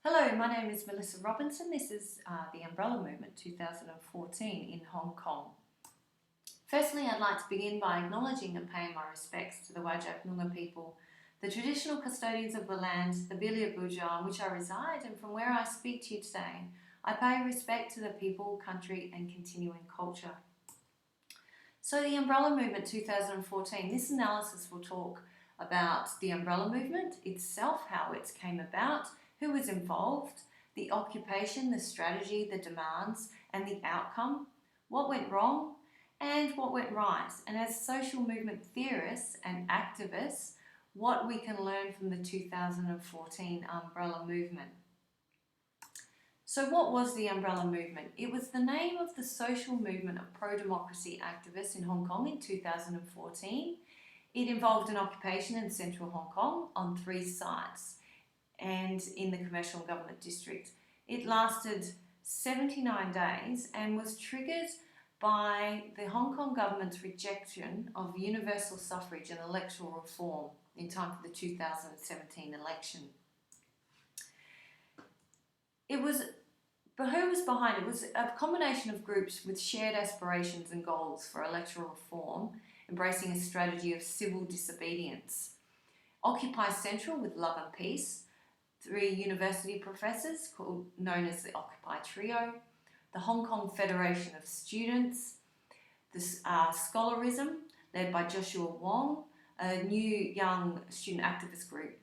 Hello, my name is Melissa Robinson. This is the Umbrella Movement 2014 in Hong Kong. Firstly, I'd like to begin by acknowledging and paying my respects to the Whadjuk Noongar people, the traditional custodians of the land, the Bilia Buja, on which I reside, and from where I speak to you today. I pay respect to the people, country, and continuing culture. So the Umbrella Movement 2014, this analysis will talk about the Umbrella Movement itself, how it came about, who was involved, the occupation, the strategy, the demands, and the outcome, what went wrong, and what went right. And as social movement theorists and activists, what we can learn from the 2014 Umbrella Movement. So what was the Umbrella Movement? It was the name of the social movement of pro-democracy activists in Hong Kong in 2014. It involved an occupation in central Hong Kong on 3 sites and in the commercial and government district. It lasted 79 days and was triggered by the Hong Kong government's rejection of universal suffrage and electoral reform in time for the 2017 election. Who was behind it? It was a combination of groups with shared aspirations and goals for electoral reform, embracing a strategy of civil disobedience. Occupy Central with Love and Peace, 3 university professors known as the Occupy Trio, the Hong Kong Federation of Students, the Scholarism led by Joshua Wong, a new young student activist group,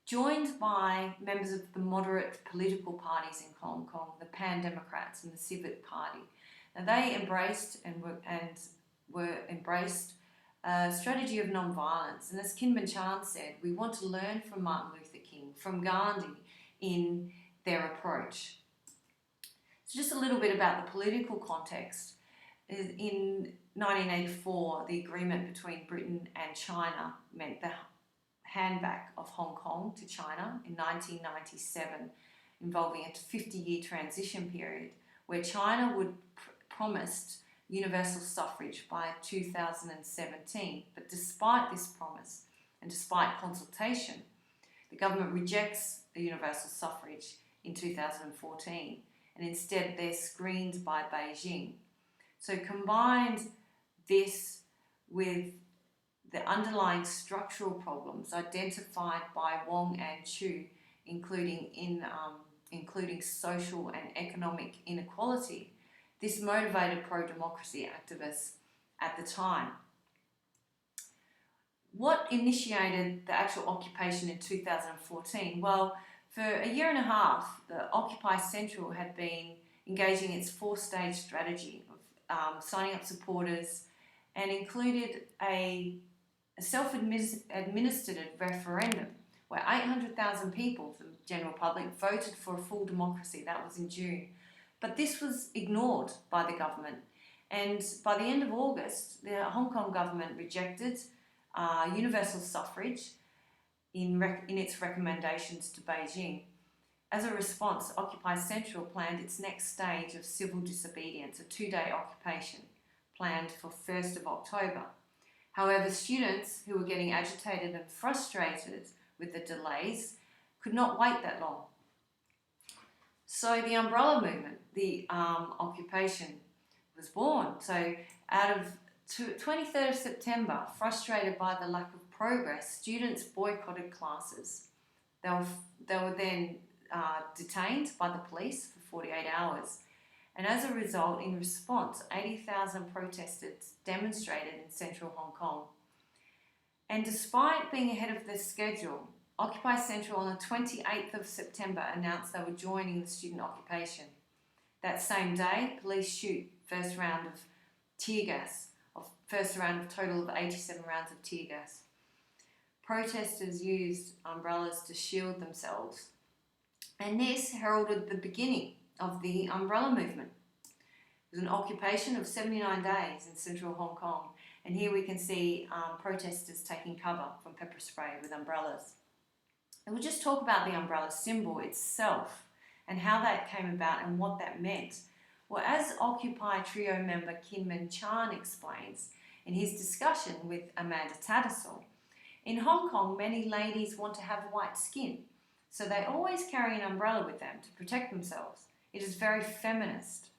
joined by members of the moderate political parties in Hong Kong, the Pan Democrats and the Civic Party. Now they embraced were embraced a strategy of non-violence. And as Kinman Chan said, we want to learn from Martin Luther King, from Gandhi in their approach. So just a little bit about the political context. In 1984, the agreement between Britain and China meant the handback of Hong Kong to China in 1997, involving a 50-year transition period where China would promised universal suffrage by 2017. But despite this promise and despite consultation, the government rejects the universal suffrage in 2014 and instead they're screened by Beijing. So combined this with the underlying structural problems identified by Wong and Chu, including social and economic inequality, this motivated pro-democracy activists at the time. What initiated the actual occupation in 2014? Well, for a year and a half, the Occupy Central had been engaging its 4-stage strategy of signing up supporters and included a self-administered referendum where 800,000 people, the general public, voted for a full democracy. That was in June. But this was ignored by the government. And by the end of August, the Hong Kong government rejected universal suffrage in its recommendations to Beijing. As a response, Occupy Central planned its next stage of civil disobedience, a 2-day occupation planned for 1st of October. However, students who were getting agitated and frustrated with the delays could not wait that long. So the Umbrella Movement, the occupation, was born. So out of 23rd of September, frustrated by the lack of progress, students boycotted classes. They were then detained by the police for 48 hours. And as a result, in response, 80,000 protesters demonstrated in central Hong Kong. And despite being ahead of their schedule, Occupy Central on the 28th of September announced they were joining the student occupation. That same day, police shoot first round of tear gas, first round of total of 87 rounds of tear gas. Protesters used umbrellas to shield themselves. And this heralded the beginning of the Umbrella Movement. It was an occupation of 79 days in central Hong Kong. And here we can see protesters taking cover from pepper spray with umbrellas. And we'll just talk about the umbrella symbol itself and how that came about and what that meant. Well, as Occupy Trio member Kinman Chan explains in his discussion with Amanda Tattersall, in Hong Kong, many ladies want to have white skin. So they always carry an umbrella with them to protect themselves. It is very feminist.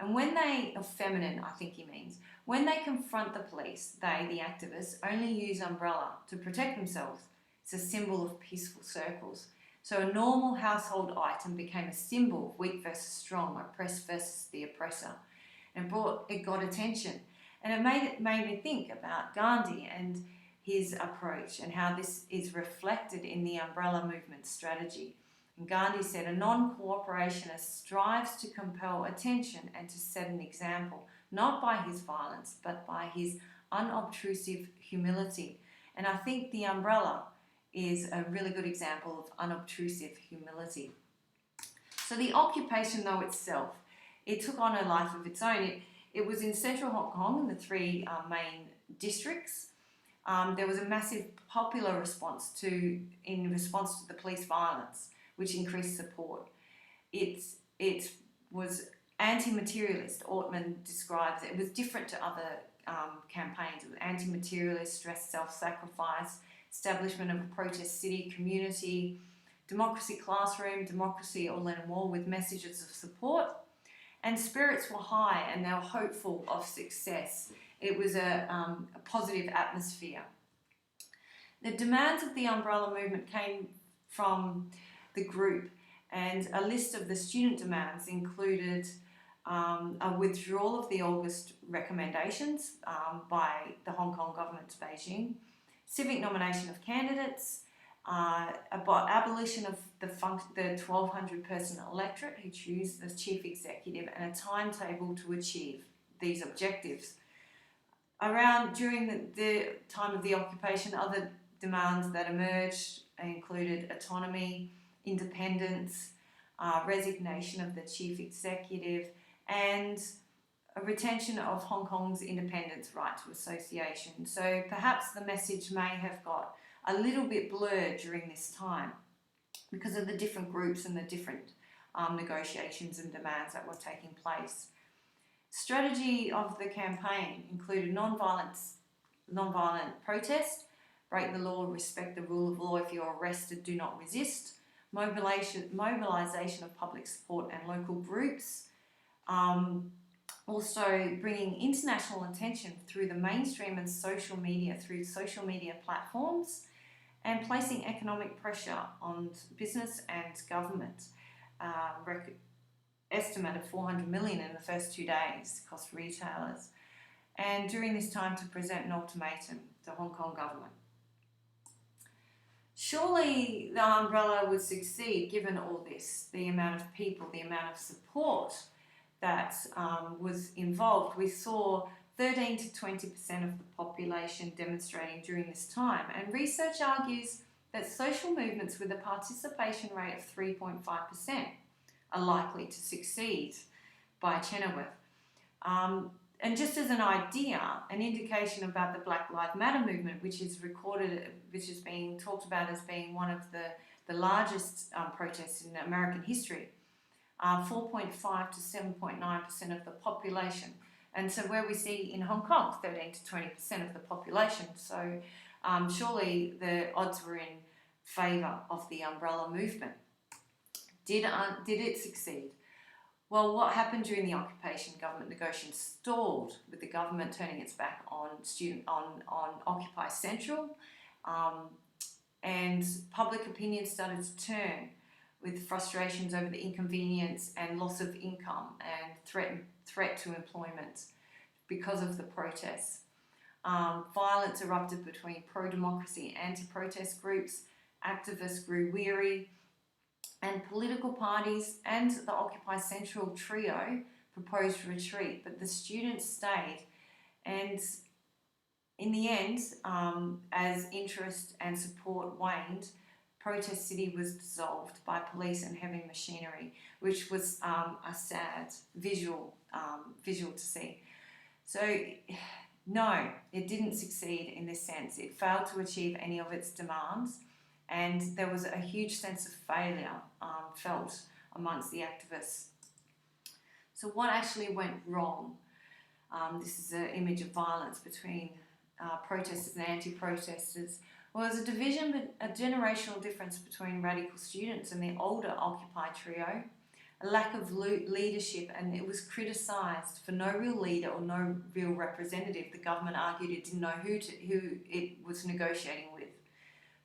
And when they, or feminine I think he means, when they confront the police, they, the activists, only use umbrella to protect themselves. It's a symbol of peaceful circles. So a normal household item became a symbol of weak versus strong, oppressed versus the oppressor. And it got attention. And it made me think about Gandhi and his approach and how this is reflected in the umbrella movement strategy. And Gandhi said, a non-cooperationist strives to compel attention and to set an example, not by his violence, but by his unobtrusive humility. And I think the umbrella is a really good example of unobtrusive humility. So the occupation, though, itself, it took on a life of its own. It was in central Hong Kong in the three main districts. There was a massive popular response in response to the police violence, which increased support. It was anti-materialist. Ortman describes it. It was different to other campaigns. It was anti-materialist, stress self-sacrifice, establishment of a protest city community, democracy classroom, democracy or Lennon Wall with messages of support. And spirits were high and they were hopeful of success. It was a positive atmosphere. The demands of the umbrella movement came from the group, and a list of the student demands included a withdrawal of the August recommendations by the Hong Kong government to Beijing, civic nomination of candidates, abolition of the 1,200-person electorate who choose the chief executive, and a timetable to achieve these objectives. During the time of the occupation, other demands that emerged included autonomy, independence, resignation of the chief executive, and a retention of Hong Kong's independence right to association. So perhaps the message may have got a little bit blurred during this time because of the different groups and the different negotiations and demands that were taking place. Strategy of the campaign included non-violent protest, break the law, respect the rule of law, if you're arrested, do not resist, mobilisation of public support and local groups, also bringing international attention through the mainstream and social media, through social media platforms, and placing economic pressure on business and government. Estimate of 400 million in the first 2 days cost retailers. And during this time to present an ultimatum to Hong Kong government. Surely the umbrella would succeed given all this, the amount of people, the amount of support that was involved. We saw 13 to 20% of the population demonstrating during this time, and research argues that social movements with a participation rate of 3.5% are likely to succeed by Chenoweth. And just as an idea, an indication about the Black Lives Matter movement, which is being talked about as being one of the largest protests in American history, 4.5 to 7.9% of the population. And so where we see in Hong Kong, 13 to 20% of the population. So surely the odds were in favour of the umbrella movement. Did it succeed? Well, what happened during the occupation? Government negotiations stalled, with the government turning its back on Occupy Central, and public opinion started to turn, with frustrations over the inconvenience and loss of income and threat to employment because of the protests. Violence erupted between pro-democracy and anti-protest groups. Activists grew weary, and political parties and the Occupy Central trio proposed retreat, but the students stayed. And in the end, as interest and support waned, Protest City was dissolved by police and heavy machinery, which was a sad visual to see. So no, it didn't succeed in this sense. It failed to achieve any of its demands, and there was a huge sense of failure felt amongst the activists. So what actually went wrong? This is an image of violence between protesters and anti-protesters. Well, there's a division, a generational difference between radical students and the older Occupy trio, a lack of leadership, and it was criticised for no real leader or no real representative. The government argued it didn't know who it was negotiating with.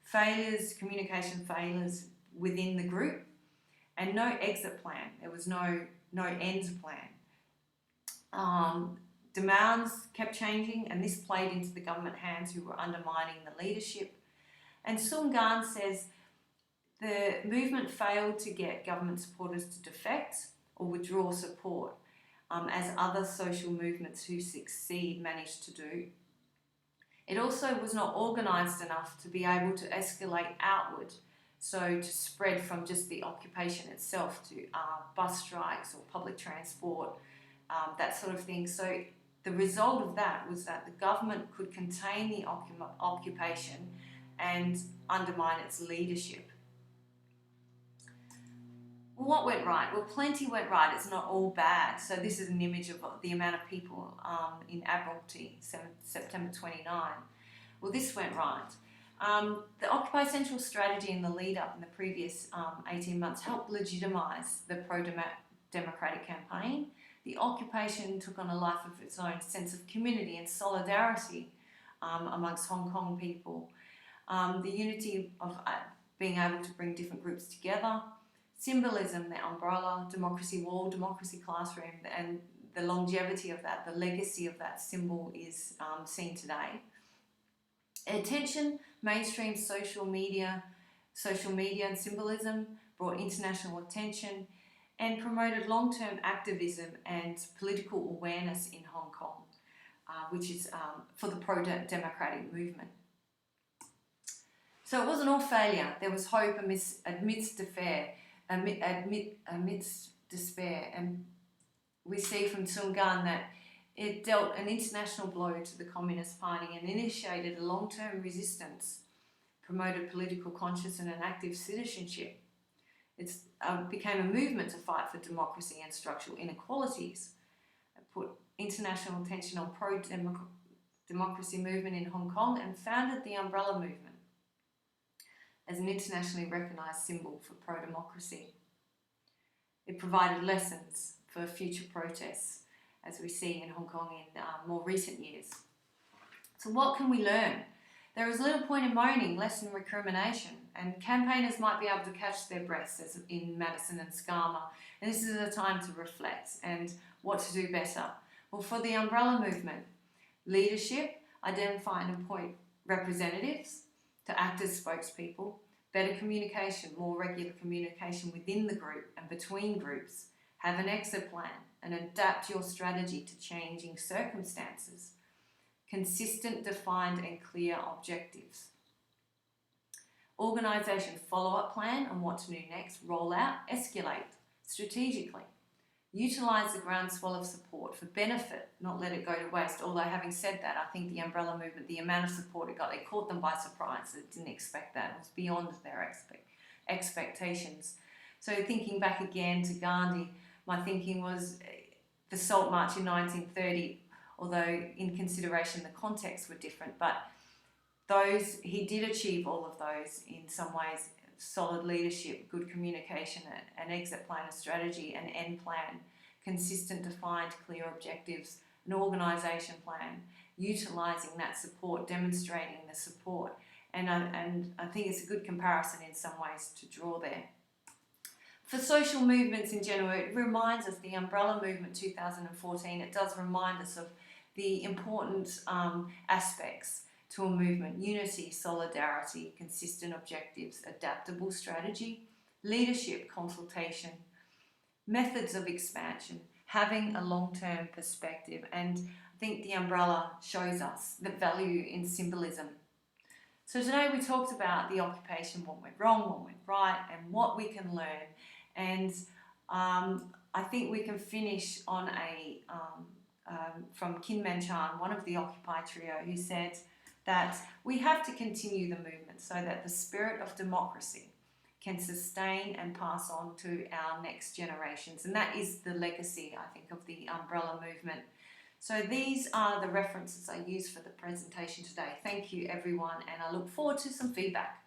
Failures, communication failures within the group, and no exit plan. There was no ends plan. Demands kept changing, and this played into the government hands, who were undermining the leadership. And Sun Gan says the movement failed to get government supporters to defect or withdraw support, as other social movements who succeed managed to do. It also was not organised enough to be able to escalate outward, so to spread from just the occupation itself to bus strikes or public transport, that sort of thing. So the result of that was that the government could contain the occupation and undermine its leadership. Well, what went right? Well, plenty went right. It's not all bad. So this is an image of the amount of people in Admiralty, September 29. Well, this went right. The Occupy Central strategy in the lead up in the previous 18 months helped legitimise the pro-democratic campaign. The occupation took on a life of its own, sense of community and solidarity amongst Hong Kong people. The unity of being able to bring different groups together, symbolism, the umbrella, democracy wall, democracy classroom, and the longevity of that, the legacy of that symbol is seen today. Attention, mainstream social media and symbolism brought international attention and promoted long-term activism and political awareness in Hong Kong, which is for the pro-democratic movement. So it wasn't all failure. There was hope amidst despair, and we see from Sun Gan that it dealt an international blow to the Communist Party and initiated a long-term resistance, promoted political conscience and an active citizenship. It became a movement to fight for democracy and structural inequalities. It put international attention on pro-democracy movement in Hong Kong and founded the Umbrella Movement as an internationally recognised symbol for pro-democracy. It provided lessons for future protests, as we see in Hong Kong in more recent years. So what can we learn? There is little point in moaning, less in recrimination, and campaigners might be able to catch their breaths, as in Madison and Skarma, and this is a time to reflect and what to do better. Well, for the Umbrella Movement, leadership, identify and appoint representatives to act as spokespeople, better communication, more regular communication within the group and between groups, have an exit plan and adapt your strategy to changing circumstances, consistent, defined and clear objectives. Organisation follow-up plan on what to do next, roll out, escalate strategically. Utilise the groundswell of support for benefit, not let it go to waste. Although having said that, I think the Umbrella Movement, the amount of support it got, it caught them by surprise. They didn't expect that. It was beyond their expectations. So thinking back again to Gandhi, my thinking was the Salt March in 1930, although in consideration the contexts were different, but he did achieve all of those in some ways: solid leadership, good communication, an exit plan, a strategy, an end plan, consistent, defined, clear objectives, an organisation plan, utilising that support, demonstrating the support, and I think it's a good comparison in some ways to draw there. For social movements in general, it reminds us, the Umbrella Movement 2014, it does remind us of the important aspects to a movement: unity, solidarity, consistent objectives, adaptable strategy, leadership, consultation, methods of expansion, having a long-term perspective. And I think the umbrella shows us the value in symbolism. So today we talked about the occupation, what went wrong, what went right, and what we can learn. And I think we can finish on from Kin Man Chan, one of the Occupy trio, who said that we have to continue the movement so that the spirit of democracy can sustain and pass on to our next generations. And that is the legacy, I think, of the Umbrella Movement, So these are the references I used for the presentation today. Thank you everyone, and I look forward to some feedback.